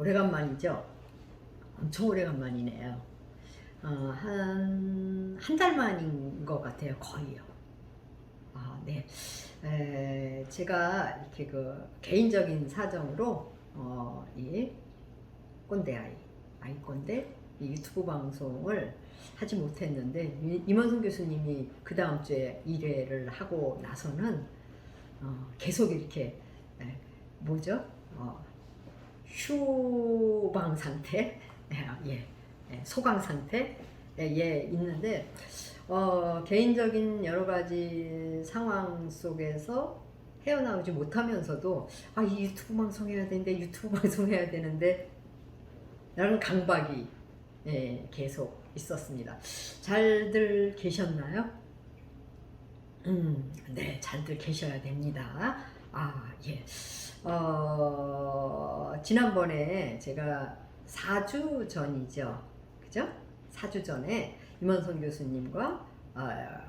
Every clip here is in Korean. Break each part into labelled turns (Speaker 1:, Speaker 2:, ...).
Speaker 1: 오래간만이죠. 엄청 오래간만이네요. 한 달 만인 것 같아요. 거의요. 네. 제가 이렇게 그 개인적인 사정으로 이 꼰대 아이 꼰대 이 유튜브 방송을 하지 못했는데, 임원성 교수님이 그 다음 주에 1회를 하고 나서는 계속 이렇게 뭐죠? 휴방 상태, 소강 상태에 있는데, 개인적인 여러 가지 상황 속에서 헤어나오지 못하면서도 이 유튜브 방송 해야 되는데, 유튜브 방송 해야 되는데 라는 강박이 계속 있었습니다. 잘들 계셨나요? 네, 잘들 계셔야 됩니다. 예. 지난번에 제가 4주 전이죠. 그죠? 4주 전에 임원선 교수님과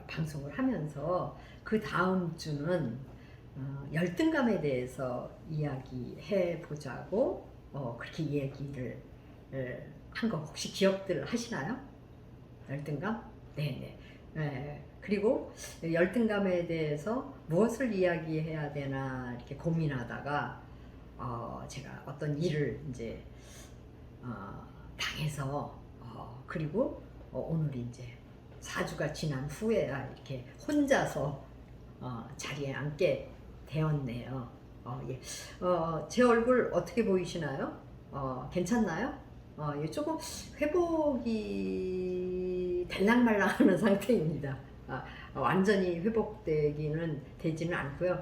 Speaker 1: 방송을 하면서 그 다음 주는 열등감에 대해서 이야기해 보자고 그렇게 얘기를 한 거 혹시 기억들 하시나요? 열등감? 네네. 그리고 열등감에 대해서 무엇을 이야기해야 되나 이렇게 고민하다가 제가 어떤 일을 이제 당해서 그리고 오늘이 이제 4주가 지난 후에야 이렇게 혼자서 자리에 앉게 되었네요. 예. 제 얼굴 어떻게 보이시나요? 괜찮나요? 조금 회복이 될랑말랑하는 상태입니다. 완전히 회복되기는 되지는 않고요.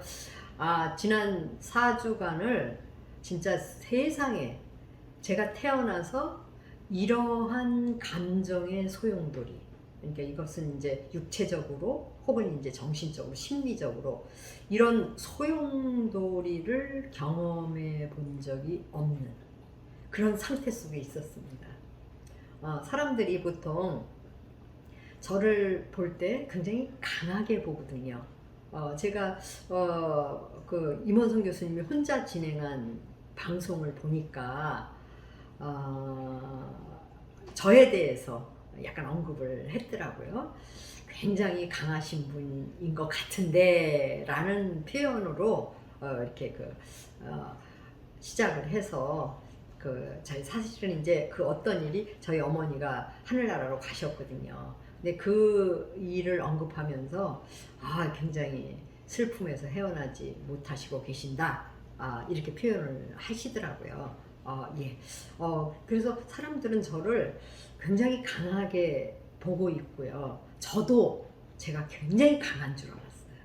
Speaker 1: 지난 4주간을 진짜 세상에 제가 태어나서 이러한 감정의 소용돌이, 그러니까 이것은 이제 육체적으로 혹은 이제 정신적으로 심리적으로 이런 소용돌이를 경험해 본 적이 없는 그런 상태 속에 있었습니다. 사람들이 보통 저를 볼 때 굉장히 강하게 보거든요. 제가 그 임원성 교수님이 혼자 진행한 방송을 보니까 저에 대해서 약간 언급을 했더라고요. 굉장히 강하신 분인 것 같은데 라는 표현으로 이렇게 시작을 해서 저희 사실은 이제 그 어떤 일이 저희 어머니가 하늘나라로 가셨거든요. 근데 그 일을 언급하면서 굉장히 슬픔에서 헤어나지 못하시고 계신다. 이렇게 표현을 하시더라고요. 예. 그래서 사람들은 저를 굉장히 강하게 보고 있고요. 저도 제가 굉장히 강한 줄 알았어요.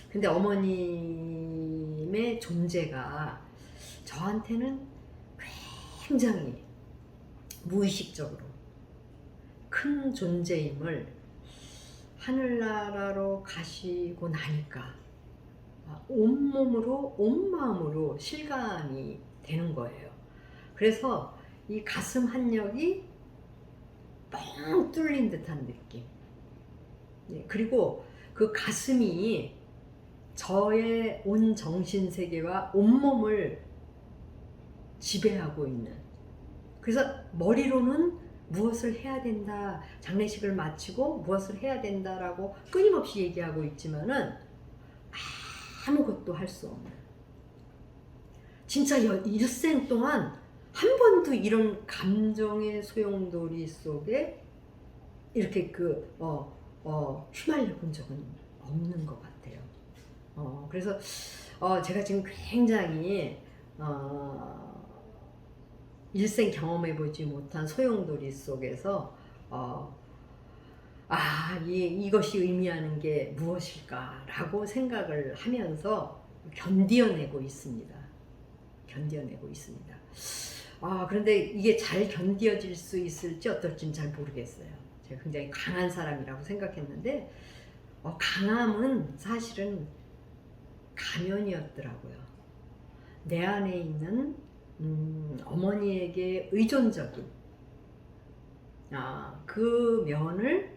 Speaker 1: 근데 어머님의 존재가 저한테는 굉장히 무의식적으로 큰 존재임을 하늘나라로 가시고 나니까 온몸으로 온마음으로 실감이 되는 거예요. 그래서 이 가슴 한켠이 뻥 뚫린 듯한 느낌. 그리고 그 가슴이 저의 온 정신세계와 온몸을 지배하고 있는, 그래서 머리로는 무엇을 해야 된다, 장례식을 마치고 무엇을 해야 된다라고 끊임없이 얘기하고 있지만은 아무것도 할 수 없는, 진짜 일생 동안 한 번도 이런 감정의 소용돌이 속에 이렇게 휘말려 본 적은 없는 것 같아요. 그래서 제가 지금 굉장히 일생 경험해보지 못한 소용돌이 속에서 이것이 의미하는 게 무엇일까라고 생각을 하면서 견뎌내고 있습니다. 그런데 이게 잘 견뎌질 수 있을지 어떨지는 잘 모르겠어요. 제가 굉장히 강한 사람이라고 생각했는데 강함은 사실은 가면이었더라고요. 내 안에 있는 어머니에게 의존적인 그 면을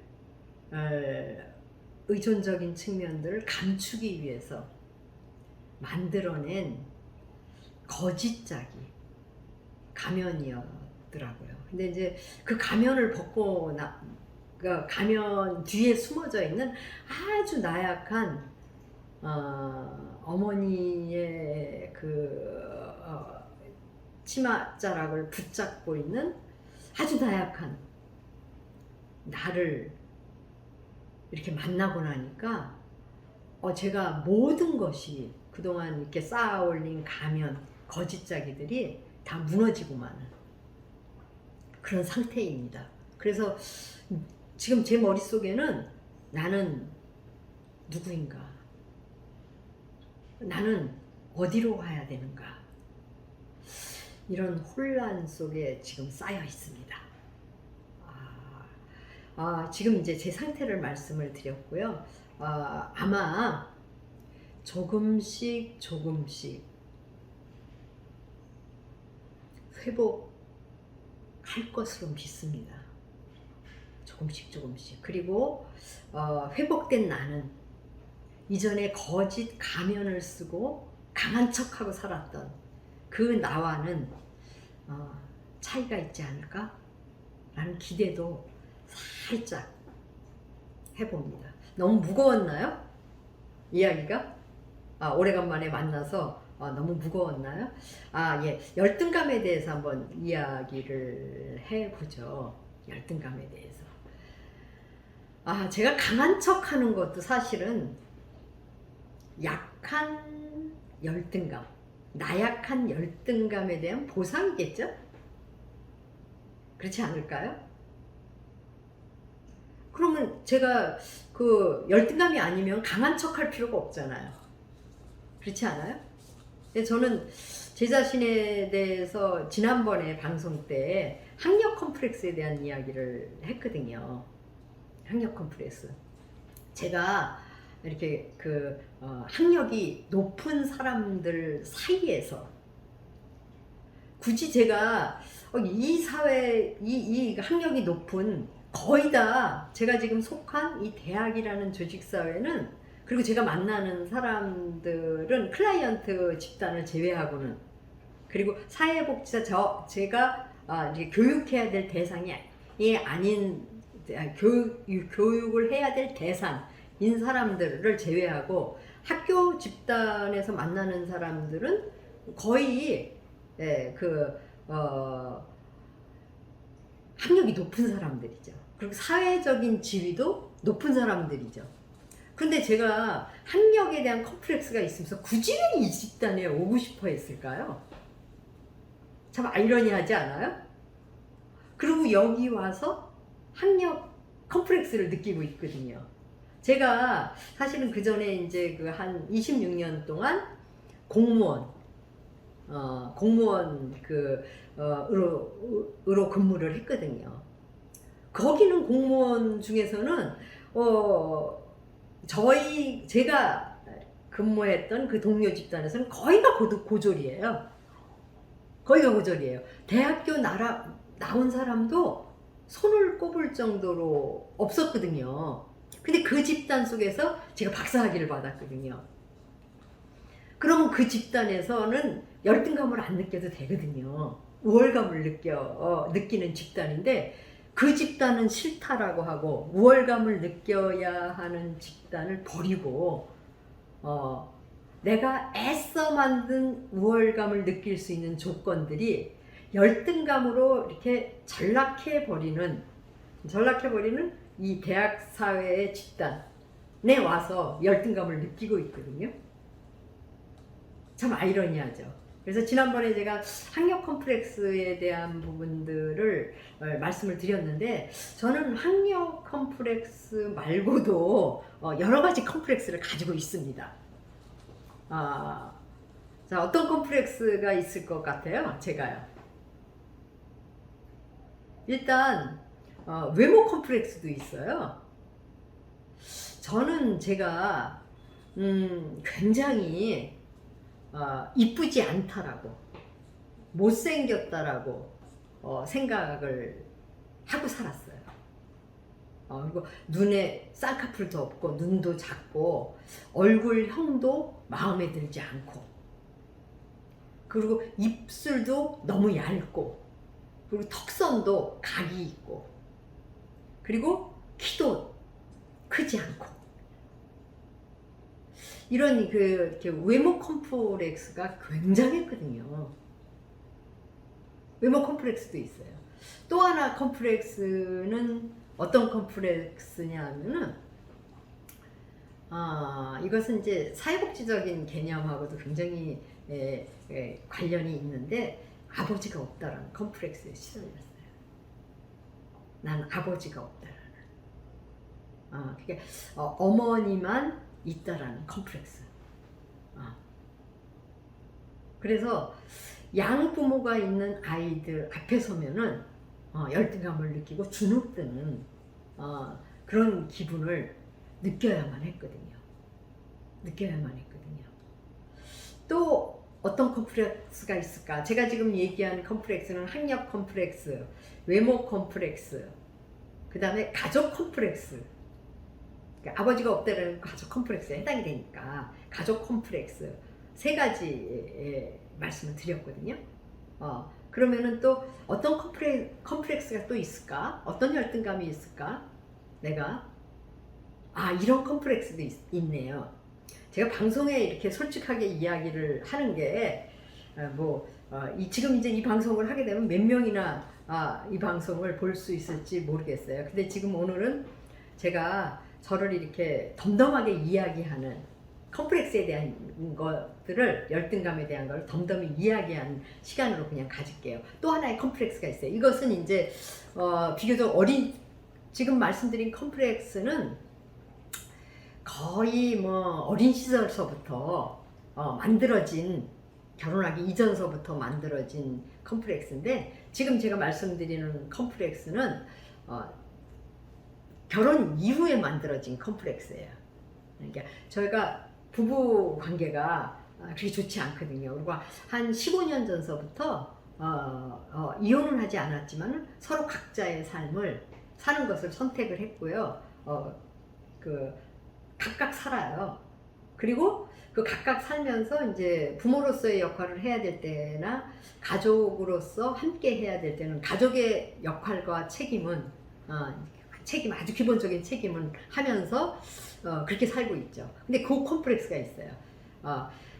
Speaker 1: 의존적인 측면들을 감추기 위해서 만들어낸 거짓짜기, 가면이었더라고요. 근데 이제 그 가면을 벗고 그 가면 뒤에 숨어져 있는 아주 나약한 어머니의 그 치맛자락을 붙잡고 있는 아주 나약한 나를 이렇게 만나고 나니까 제가 모든 것이 그동안 이렇게 쌓아 올린 가면, 거짓자기들이 다 무너지고 마는 그런 상태입니다. 그래서 지금 제 머릿속에는 나는 누구인가? 나는 어디로 가야 되는가? 이런 혼란 속에 지금 쌓여 있습니다. 지금 이제 제 상태를 말씀을 드렸고요. 아마 조금씩 회복할 것으로 믿습니다. 조금씩. 그리고 회복된 나는 이전에 거짓 가면을 쓰고 강한 척하고 살았던 그 나와는 차이가 있지 않을까? 라는 기대도 살짝 해봅니다. 너무 무거웠나요? 이야기가? 오래간만에 만나서 너무 무거웠나요? 예. 열등감에 대해서 한번 이야기를 해보죠. 열등감에 대해서. 제가 강한 척 하는 것도 사실은 약한 열등감, 나약한 열등감에 대한 보상이겠죠? 그렇지 않을까요? 그러면 제가 그 열등감이 아니면 강한 척 할 필요가 없잖아요. 그렇지 않아요? 저는 제 자신에 대해서 지난번에 방송 때 학력 컴플렉스에 대한 이야기를 했거든요. 학력 컴플렉스. 제가 이렇게 학력이 높은 사람들 사이에서 굳이 제가 이 사회, 이 학력이 높은 거의 다 제가 지금 속한 이 대학이라는 조직사회는, 그리고 제가 만나는 사람들은 클라이언트 집단을 제외하고는, 그리고 사회복지사 제가 이제 교육해야 될 대상이 아닌, 교육을 해야 될 대상인 사람들을 제외하고 학교 집단에서 만나는 사람들은 거의 학력이 높은 사람들이죠. 그리고 사회적인 지위도 높은 사람들이죠. 근데 제가 학력에 대한 컴플렉스가 있으면서 굳이 왜 이 집단에 오고 싶어 했을까요? 참 아이러니하지 않아요? 그리고 여기 와서 학력 컴플렉스를 느끼고 있거든요. 제가 사실은 그 전에 이제 한 26년 동안 공무원 으로 근무를 했거든요. 거기는 공무원 중에서는 제가 근무했던 그 동료 집단에서는 거의가 고졸이에요. 거의가 고졸이에요. 대학교 나온 사람도 손을 꼽을 정도로 없었거든요. 근데 그 집단 속에서 제가 박사학위를 받았거든요. 그러면 그 집단에서는 열등감을 안 느껴도 되거든요. 우월감을 느끼는 집단인데, 그 집단은 싫다라고 하고 우월감을 느껴야 하는 집단을 버리고 내가 애써 만든 우월감을 느낄 수 있는 조건들이 열등감으로 이렇게 전락해버리는 이 대학 사회의 집단에 와서 열등감을 느끼고 있거든요. 참 아이러니하죠. 그래서 지난번에 제가 학력 컴플렉스에 대한 부분들을 말씀을 드렸는데, 저는 학력 컴플렉스 말고도 여러 가지 컴플렉스를 가지고 있습니다. 자, 어떤 컴플렉스가 있을 것 같아요? 제가요. 일단 외모 컴플렉스도 있어요. 저는 제가 굉장히 이쁘지 않다라고, 못생겼다라고 생각을 하고 살았어요. 그리고 눈에 쌍꺼풀도 없고 눈도 작고 얼굴형도 마음에 들지 않고, 그리고 입술도 너무 얇고, 그리고 턱선도 각이 있고, 그리고 키도 크지 않고, 이런 이렇게 외모 컴플렉스가 굉장했거든요. 외모 컴플렉스도 있어요. 또 하나 컴플렉스는 어떤 컴플렉스냐 하면은, 이것은 이제 사회복지적인 개념하고도 굉장히 관련이 있는데, 아버지가 없다라는 컴플렉스에 시달렸어요. 난 아버지가 없다라는. 그게 어머니만 있다라는 컴플렉스. 그래서 양부모가 있는 아이들 앞에 서면은 열등감을 느끼고 주눅드는 그런 기분을 느껴야만 했거든요. 또 어떤 컴플렉스가 있을까? 제가 지금 얘기한 컴플렉스는 학력 컴플렉스, 외모 컴플렉스, 그 다음에 가족 컴플렉스. 그러니까 아버지가 없다는 가족 컴플렉스에 해당이 되니까 가족 컴플렉스 세 가지 말씀을 드렸거든요. 그러면은 또 어떤 컴플렉스가 또 있을까? 어떤 열등감이 있을까? 내가 이런 컴플렉스도 있네요. 제가 방송에 이렇게 솔직하게 이야기를 하는 게 지금 이제 이 방송을 하게 되면 몇 명이나 이 방송을 볼 수 있을지 모르겠어요. 근데 지금 오늘은 제가 저를 이렇게 덤덤하게 이야기하는 컴플렉스에 대한 것들을, 열등감에 대한 걸 덤덤히 이야기하는 시간으로 그냥 가질게요. 또 하나의 컴플렉스가 있어요. 이것은 이제 비교적 지금 말씀드린 컴플렉스는 거의 어린 시절서부터 만들어진, 결혼하기 이전서부터 만들어진 컴플렉스인데, 지금 제가 말씀드리는 컴플렉스는 결혼 이후에 만들어진 컴플렉스예요. 그러니까 저희가 부부 관계가 그렇게 좋지 않거든요. 그리고 한 15년 전서부터 이혼은 하지 않았지만 서로 각자의 삶을 사는 것을 선택을 했고요. 각각 살아요. 그리고 그 각각 살면서 이제 부모로서의 역할을 해야 될 때나 가족으로서 함께 해야 될 때는 가족의 역할과 책임은 아주 기본적인 책임은 하면서 그렇게 살고 있죠. 근데 그 컴플렉스가 있어요.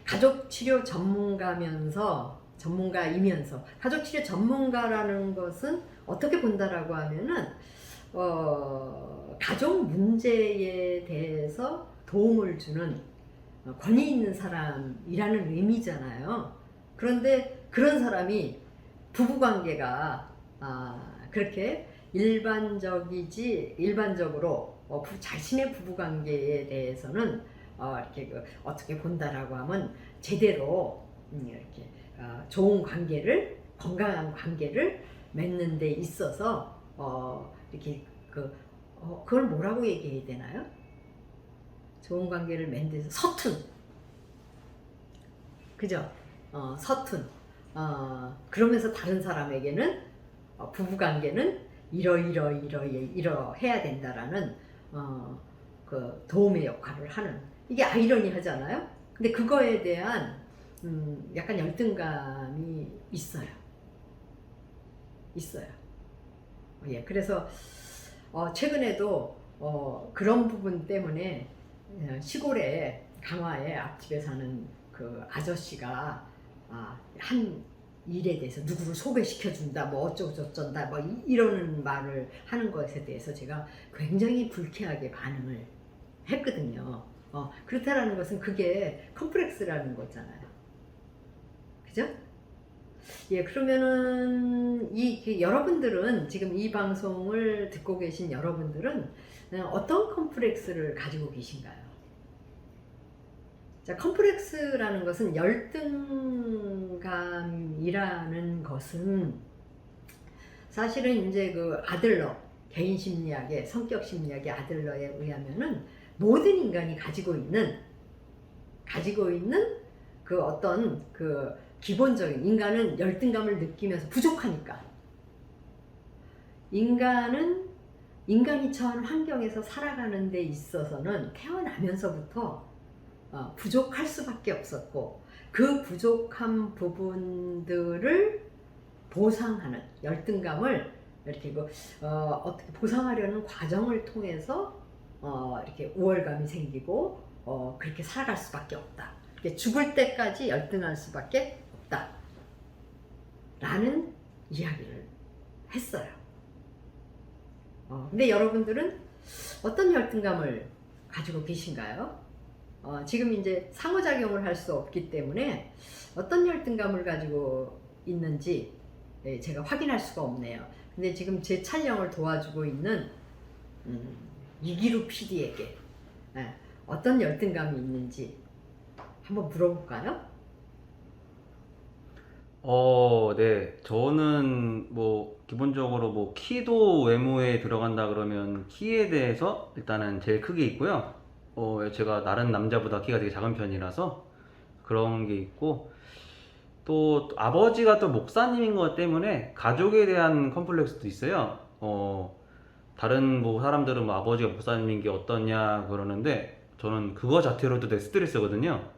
Speaker 1: 가족치료 전문가이면서 가족치료 전문가라는 것은 어떻게 본다라고 하면은 가족 문제에 대해서 도움을 주는 권위 있는 사람이라는 의미잖아요. 그런데 그런 사람이 부부관계가 그렇게 일반적으로 자신의 부부관계에 대해서는 이렇게 어떻게 본다라고 하면 제대로 이렇게 좋은 관계를, 건강한 관계를 맺는 데 있어서 이렇게 그걸 뭐라고 얘기해야 되나요? 좋은 관계를 맺는 데서 서툰, 그죠? 서툰. 그러면서 다른 사람에게는 부부관계는 이러해야 된다라는 그 도움의 역할을 하는, 이게 아이러니하잖아요. 근데 그거에 대한 약간 열등감이 있어요. 예, 그래서 최근에도 그런 부분 때문에 시골에 강화에 앞집에 사는 그 아저씨가 한 일에 대해서 누구를 소개시켜준다, 뭐 어쩌고 저쩐다, 뭐 이러는 말을 하는 것에 대해서 제가 굉장히 불쾌하게 반응을 했거든요. 그렇다라는 것은 그게 컴플렉스라는 거잖아요. 그죠? 예, 그러면은 여러분들은, 지금 이 방송을 듣고 계신 여러분들은 어떤 컴플렉스를 가지고 계신가요? 자, 컴플렉스라는 것은, 열등감이라는 것은 사실은 이제 그 아들러, 개인 심리학의, 성격 심리학의 아들러에 의하면은 모든 인간이 가지고 있는 그 어떤 그 기본적인, 인간은 열등감을 느끼면서 부족하니까, 인간이 처한 환경에서 살아가는 데 있어서는 태어나면서부터 부족할 수밖에 없었고, 그 부족한 부분들을 보상하는 열등감을 이렇게 어떻게 보상하려는 과정을 통해서 이렇게 우월감이 생기고 그렇게 살아갈 수밖에 없다. 이렇게 죽을 때까지 열등할 수밖에 없다. 라는 이야기를 했어요. 근데 여러분들은 어떤 열등감을 가지고 계신가요? 지금 이제 상호작용을 할 수 없기 때문에 어떤 열등감을 가지고 있는지 제가 확인할 수가 없네요. 근데 지금 제 촬영을 도와주고 있는 이기루 PD에게 어떤 열등감이 있는지 한번 물어볼까요?
Speaker 2: 네. 저는 뭐 기본적으로 뭐 키도 외모에 들어간다 그러면 키에 대해서 일단은 제일 크게 있고요. 제가 다른 남자보다 키가 되게 작은 편이라서 그런 게 있고, 또 아버지가 또 목사님인 것 때문에 가족에 대한 컴플렉스도 있어요. 다른 뭐 사람들은 뭐 아버지가 목사님인 게 어떠냐 그러는데 저는 그거 자체로도 되게 스트레스거든요.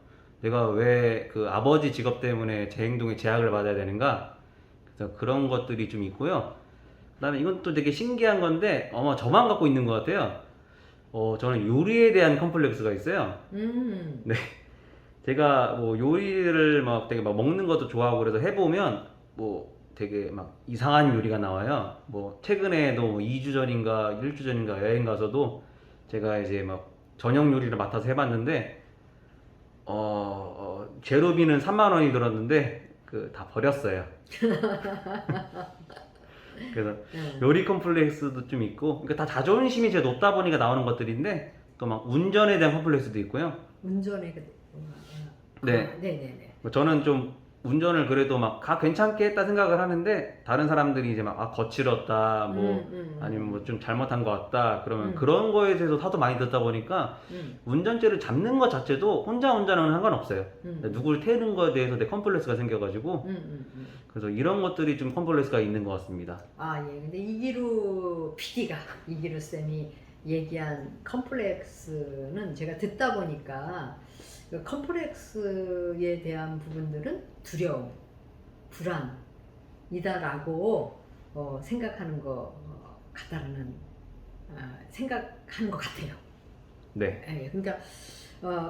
Speaker 2: 내가 왜 그 아버지 직업 때문에 제 행동에 제약을 받아야 되는가? 그래서 그런 것들이 좀 있고요. 그다음에 이건 또 되게 신기한 건데 아마 저만 갖고 있는 것 같아요. 저는 요리에 대한 컴플렉스가 있어요. 네. 제가 뭐 요리를 막 되게 막 먹는 것도 좋아하고 그래서 해보면 뭐 되게 막 이상한 요리가 나와요. 뭐 최근에도 뭐 2주 전인가 1주 전인가 여행 가서도 제가 이제 막 저녁 요리를 맡아서 해봤는데 재료비는 3만 원이 들었는데 그 다 버렸어요. 그래서 요리 컴플렉스도 좀 있고, 그러니까 다 자존심이 제일 높다 보니까 나오는 것들인데 또 막 운전에 대한 컴플렉스도 있고요.
Speaker 1: 운전에
Speaker 2: 네.
Speaker 1: 네네네.
Speaker 2: 뭐 저는 좀 운전을 그래도 막 괜찮게 했다 생각을 하는데 다른 사람들이 이제 막 거칠었다 뭐 아니면 뭐 좀 잘못한 것 같다 그러면 그런 거에 대해서 하도 많이 듣다 보니까 운전죄를 잡는 것 자체도 혼자 운전하는 상관없어요. 누굴 태우는 거에 대해서 내 컴플렉스가 생겨가지고 그래서 이런 것들이 좀 컴플렉스가 있는 것 같습니다.
Speaker 1: 예. 근데 이기루 PD가, 이기루 쌤이 얘기한 컴플렉스는 제가 듣다 보니까 그 컴플렉스에 대한 부분들은 두려움, 불안이다라고 생각하는 것 같다라는 생각하는 것 같아요.
Speaker 2: 네.
Speaker 1: 그러니까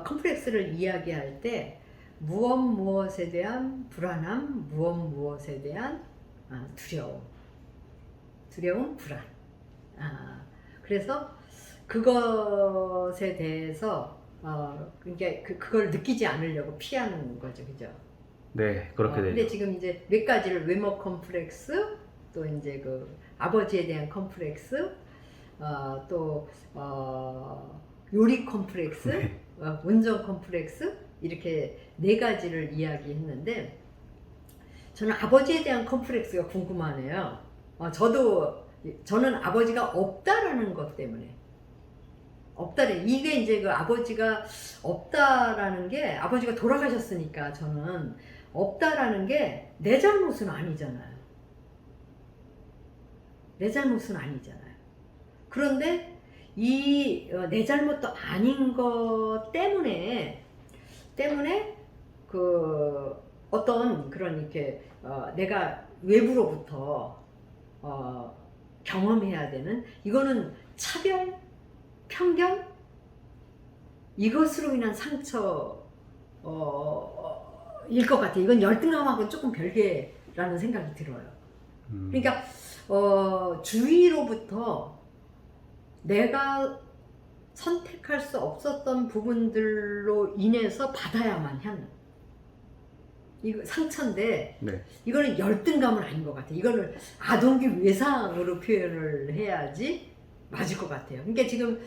Speaker 1: 컴플렉스를 이야기할 때 무엇에 대한 불안함, 무엇에 대한 두려움, 불안. 그래서 그것에 대해서 그러니까 그걸 느끼지 않으려고 피하는 거죠, 그죠?
Speaker 2: 네, 그렇게 되죠.
Speaker 1: 근데 지금 이제 몇 가지를 외모 컴플렉스, 또 이제 그 아버지에 대한 컴플렉스, 또 요리 컴플렉스,
Speaker 2: 네.
Speaker 1: 운전 컴플렉스 이렇게 네 가지를 이야기했는데 저는 아버지에 대한 컴플렉스가 궁금하네요. 저는 아버지가 없다라는 것 때문에. 이게 이제 그 아버지가 없다라는 게 아버지가 돌아가셨으니까 저는 없다라는 게 내 잘못은 아니잖아요. 내 잘못은 아니잖아요. 그런데 이 내 잘못도 아닌 것 때문에 그 어떤 그런 이렇게 내가 외부로부터 경험해야 되는 이거는 차별, 편견 이것으로 인한 상처 일 것 같아요. 이건 열등감하고는 조금 별개라는 생각이 들어요. 그러니까 주위로부터 내가 선택할 수 없었던 부분들로 인해서 받아야만 하는 이거 상처인데
Speaker 2: 네.
Speaker 1: 이거는 열등감은 아닌 것 같아요. 이거는 아동기 외상으로 표현을 해야지 맞을 것 같아요. 그러니까 지금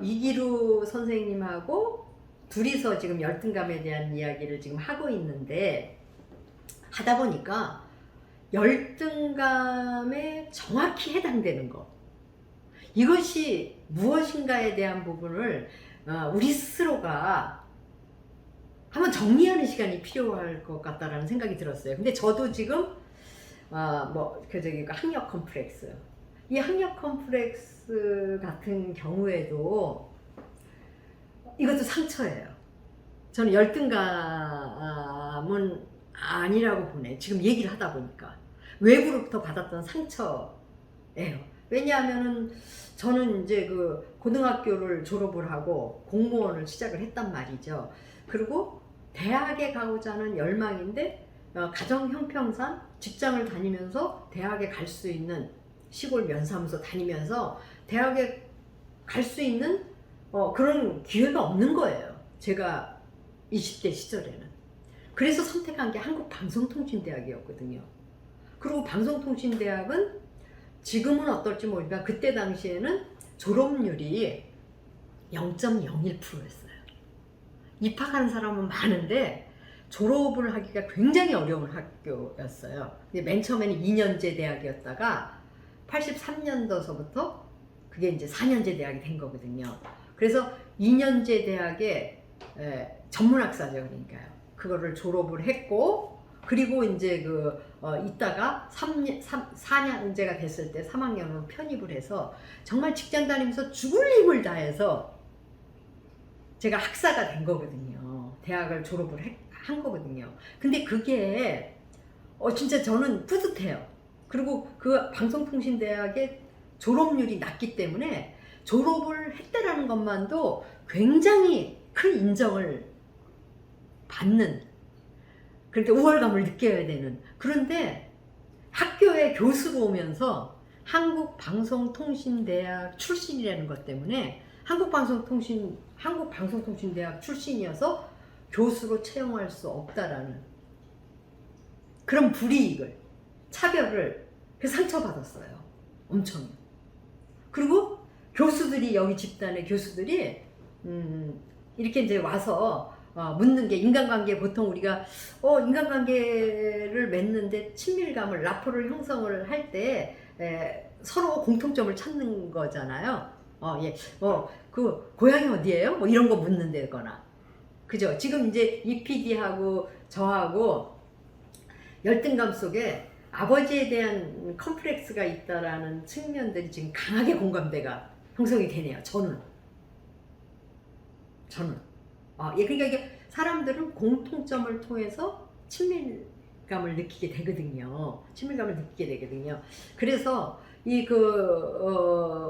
Speaker 1: 이기루 선생님하고 둘이서 지금 열등감에 대한 이야기를 지금 하고 있는데 하다 보니까 열등감에 정확히 해당되는 것 이것이 무엇인가에 대한 부분을 우리 스스로가 한번 정리하는 시간이 필요할 것 같다라는 생각이 들었어요. 근데 저도 지금 학력 컴플렉스 이 학력 컴플렉스 같은 경우에도 이것도 상처예요. 저는 열등감은 아니라고 보네. 지금 얘기를 하다 보니까. 외부로부터 받았던 상처예요. 왜냐하면은 저는 이제 그 고등학교를 졸업을 하고 공무원을 시작을 했단 말이죠. 그리고 대학에 가고자 하는 열망인데 가정 형편상 직장을 다니면서 대학에 갈 수 있는 시골 면사무소 다니면서 대학에 갈 수 있는 그런 기회가 없는 거예요. 제가 20대 시절에는. 그래서 선택한 게 한국방송통신대학이었거든요. 그리고 방송통신대학은 지금은 어떨지 모르겠지만 그때 당시에는 졸업률이 0.01%였어요. 입학하는 사람은 많은데 졸업을 하기가 굉장히 어려운 학교였어요. 근데 맨 처음에는 2년제 대학이었다가 83년도서부터 그게 이제 4년제 대학이 된 거거든요. 그래서 2년제 대학에 전문학사죠, 그러니까요. 그거를 졸업을 했고, 그리고 이제 이따가 4년제가 됐을 때 3학년으로 편입을 해서 정말 직장 다니면서 죽을 힘을 다해서 제가 학사가 된 거거든요. 대학을 졸업을 한 거거든요. 근데 그게 진짜 저는 뿌듯해요. 그리고 그 방송통신대학의 졸업률이 낮기 때문에 졸업을 했다라는 것만도 굉장히 큰 인정을 받는, 그러니까 우월감을 느껴야 되는. 그런데 학교에 교수로 오면서 한국방송통신대학 출신이라는 것 때문에 한국방송통신대학 출신이어서 교수로 채용할 수 없다라는 그런 불이익을, 차별을 상처받았어요. 엄청. 그리고 교수들이, 여기 집단의 교수들이 이렇게 이제 와서 묻는 게, 인간관계, 보통 우리가 인간관계를 맺는데 친밀감을, 라포를 형성을 할 때 서로 공통점을 찾는 거잖아요. 예. 그 고향이 어디예요? 뭐 이런 거 묻는 데거나. 그죠? 지금 이제 이 PD하고 저하고 열등감 속에 아버지에 대한 컴플렉스가 있다라는 측면들이 지금 강하게 공감대가 형성이 되네요. 저는. 예, 그러니까 이게 사람들은 공통점을 통해서 친밀감을 느끼게 되거든요. 그래서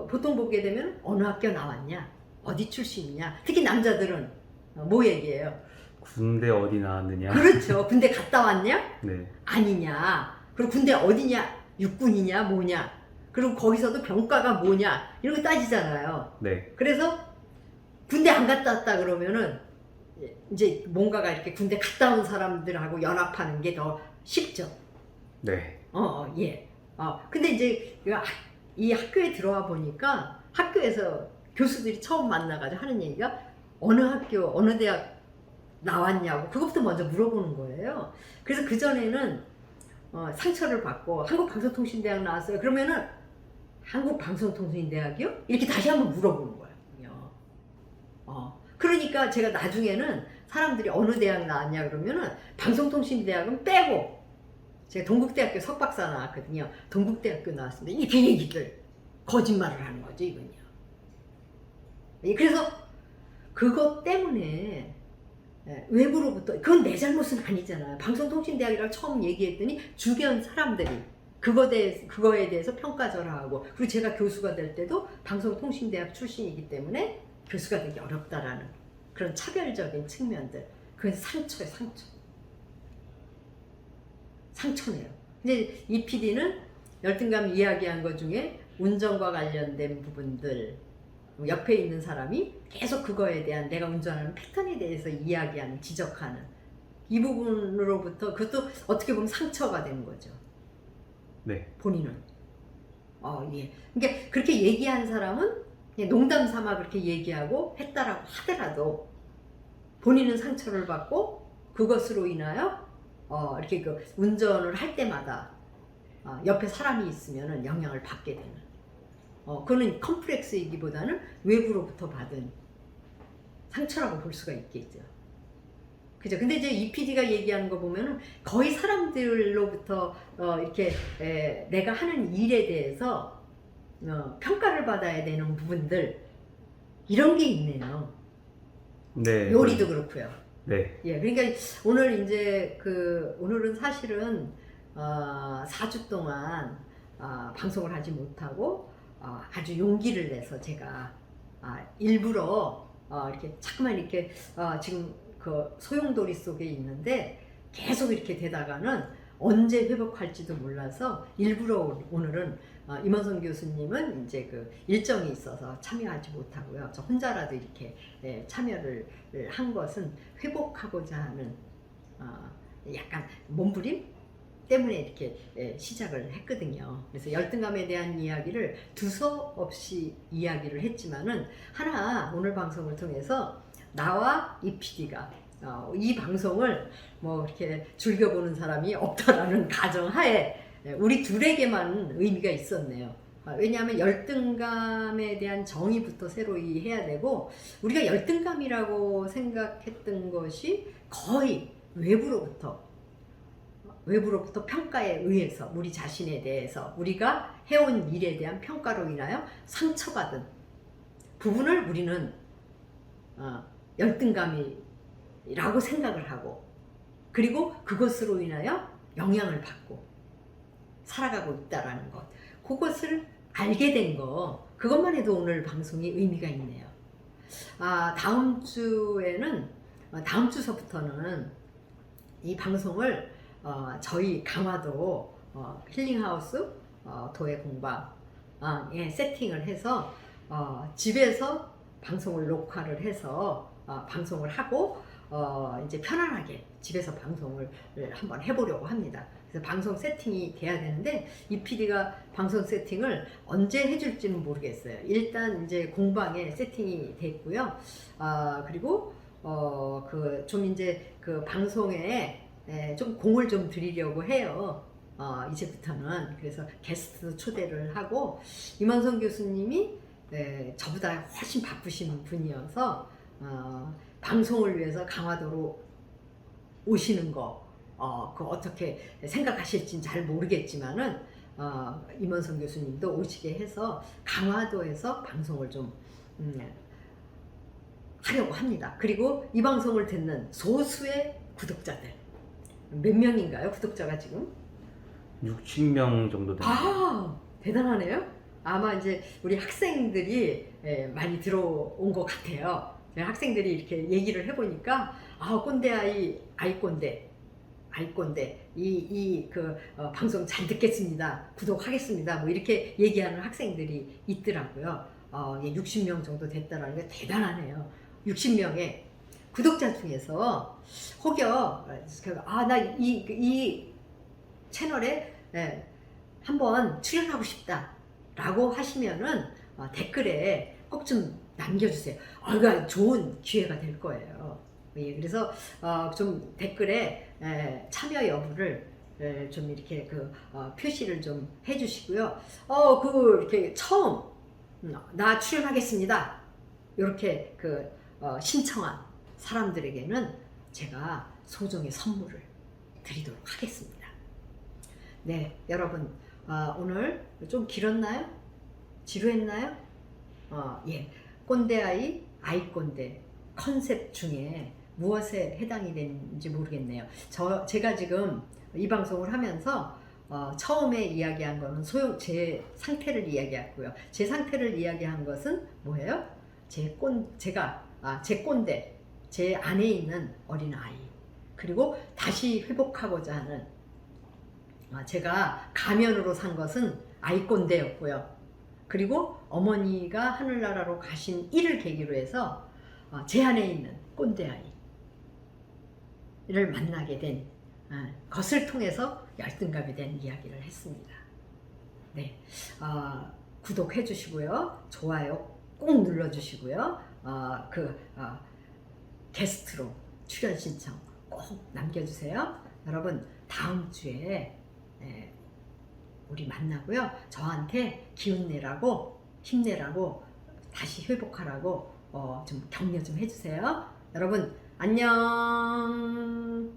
Speaker 1: 보통 보게 되면 어느 학교 나왔냐, 어디 출신이냐. 특히 남자들은 뭐 얘기해요?
Speaker 2: 군대 어디 나왔느냐?
Speaker 1: 그렇죠. 군대 갔다 왔냐?
Speaker 2: 네.
Speaker 1: 아니냐. 그리고 군대 어디냐? 육군이냐? 뭐냐? 그리고 거기서도 병과가 뭐냐? 이런 거 따지잖아요.
Speaker 2: 네.
Speaker 1: 그래서 군대 안 갔다 왔다 그러면은 이제 뭔가가 이렇게 군대 갔다 온 사람들하고 연합하는 게 더 쉽죠.
Speaker 2: 네.
Speaker 1: 예. 근데 이제 이 학교에 들어와 보니까 학교에서 교수들이 처음 만나가지고 하는 얘기가 어느 학교, 어느 대학 나왔냐고 그것부터 먼저 물어보는 거예요. 그래서 그전에는 상처를 받고 한국방송통신대학 나왔어요. 그러면은 한국방송통신대학이요? 이렇게 다시 한번 물어보는 거예요. 그러니까 제가 나중에는 사람들이 어느 대학 나왔냐 그러면은 방송통신대학은 빼고, 제가 동국대학교 석박사 나왔거든요. 동국대학교 나왔습니다. 이렇게 얘기들, 거짓말을 하는 거죠, 이건요. 그래서 그것 때문에 외부로부터, 그건 내 잘못은 아니잖아요. 방송통신대학이라고 처음 얘기했더니 주변 사람들이 그거에 대해서 평가절하하고, 그리고 제가 교수가 될 때도 방송통신대학 출신이기 때문에 교수가 되기 어렵다라는 그런 차별적인 측면들, 그건 상처예요. 상처네요. 근데 이 PD는 열등감 이야기한 것 중에 운전과 관련된 부분들, 옆에 있는 사람이 계속 그거에 대한, 내가 운전하는 패턴에 대해서 이야기하는, 지적하는 이 부분으로부터, 그것도 어떻게 보면 상처가 되는 거죠.
Speaker 2: 네.
Speaker 1: 본인은. 예. 그러니까 그렇게 얘기한 사람은 그냥 농담 삼아 그렇게 얘기하고 했다라고 하더라도 본인은 상처를 받고 그것으로 인하여 이렇게 운전을 할 때마다 옆에 사람이 있으면은 영향을 받게 되는. 그거는 컴플렉스이기보다는 외부로부터 받은 상처라고 볼 수가 있겠죠. 그죠? 근데 이제 이 PD가 얘기하는 거 보면은 거의 사람들로부터 이렇게 내가 하는 일에 대해서 평가를 받아야 되는 부분들, 이런 게 있네요.
Speaker 2: 네.
Speaker 1: 요리도 그렇고요.
Speaker 2: 네.
Speaker 1: 예, 그러니까 오늘 이제 오늘은 사실은 4주 동안 방송을 하지 못하고 아주 용기를 내서 제가 일부러 이렇게 자꾸만 이렇게 지금 그 소용돌이 속에 있는데 계속 이렇게 되다가는 언제 회복할지도 몰라서 일부러 오늘은 임원선 교수님은 이제 그 일정이 있어서 참여하지 못하고요. 저 혼자라도 이렇게 참여를 한 것은 회복하고자 하는 약간 몸부림 때문에 이렇게 시작을 했거든요. 그래서 열등감에 대한 이야기를 두서없이 이야기를 했지만은 하나 오늘 방송을 통해서 나와 이 PD가 이 방송을 뭐 이렇게 즐겨보는 사람이 없다라는 가정하에 우리 둘에게만 의미가 있었네요. 왜냐하면 열등감에 대한 정의부터 새로이 해야 되고 우리가 열등감이라고 생각했던 것이 거의 외부로부터 평가에 의해서 우리 자신에 대해서 우리가 해온 일에 대한 평가로 인하여 상처받은 부분을 우리는 열등감이라고 생각을 하고 그리고 그것으로 인하여 영향을 받고 살아가고 있다라는 것, 그것을 알게 된 거, 그것만 해도 오늘 방송이 의미가 있네요. 다음 주서부터는 이 방송을 저희 강화도 힐링하우스 도예 공방에 세팅을 해서 집에서 방송을 녹화를 해서 방송을 하고 이제 편안하게 집에서 방송을 한번 해보려고 합니다. 그래서 방송 세팅이 돼야 되는데 이 PD가 방송 세팅을 언제 해줄지는 모르겠어요. 일단 이제 공방에 세팅이 됐고요. 그리고 좀 이제 그 방송에 좀 공을 좀 들이려고 해요. 이제부터는. 그래서 게스트 초대를 하고 임원선 교수님이 저보다 훨씬 바쁘신 분이어서 방송을 위해서 강화도로 오시는 거 어떻게 생각하실지는 잘 모르겠지만은 임원선 교수님도 오시게 해서 강화도에서 방송을 좀 하려고 합니다. 그리고 이 방송을 듣는 소수의 구독자들 몇 명인가요? 구독자가 지금?
Speaker 2: 60명 정도 됩니다.
Speaker 1: 대단하네요. 아마 이제 우리 학생들이 많이 들어온 것 같아요. 학생들이 이렇게 얘기를 해보니까 꼰대 아이 꼰대 방송 잘 듣겠습니다. 구독하겠습니다. 뭐 이렇게 얘기하는 학생들이 있더라고요. 60명 정도 됐다라는 게 대단하네요. 60명의 구독자 중에서 혹여 나 이 채널에 한번 출연하고 싶다 라고 하시면은 댓글에 꼭 좀 남겨주세요. 이거 좋은 기회가 될 거예요. 그래서 좀 댓글에 참여 여부를 좀 이렇게 표시를 좀 해주시고요. 이렇게 처음 나 출연하겠습니다. 이렇게 신청한 사람들에게는 제가 소정의 선물을 드리도록 하겠습니다. 네, 여러분 오늘 좀 길었나요? 지루했나요? 예, 꼰대 아이 꼰대 컨셉 중에 무엇에 해당이 되는지 모르겠네요. 제가 지금 이 방송을 하면서 처음에 이야기한 거는 제 상태를 이야기했고요. 제 상태를 이야기한 것은 뭐예요? 제 꼰대, 제 안에 있는 어린아이, 그리고 다시 회복하고자 하는 제가 가면으로 산 것은 아이 꼰대였고요. 그리고 어머니가 하늘나라로 가신 일을 계기로 해서 제 안에 있는 꼰대 아이를 만나게 된 것을 통해서 열등감에 대한 이야기를 했습니다. 네, 구독해 주시고요. 좋아요 꼭 눌러 주시고요. 게스트로 출연 신청 꼭 남겨주세요. 여러분 다음 주에 우리 만나고요. 저한테 기운 내라고 힘내라고 다시 회복하라고 좀 격려 좀 해주세요. 여러분 안녕.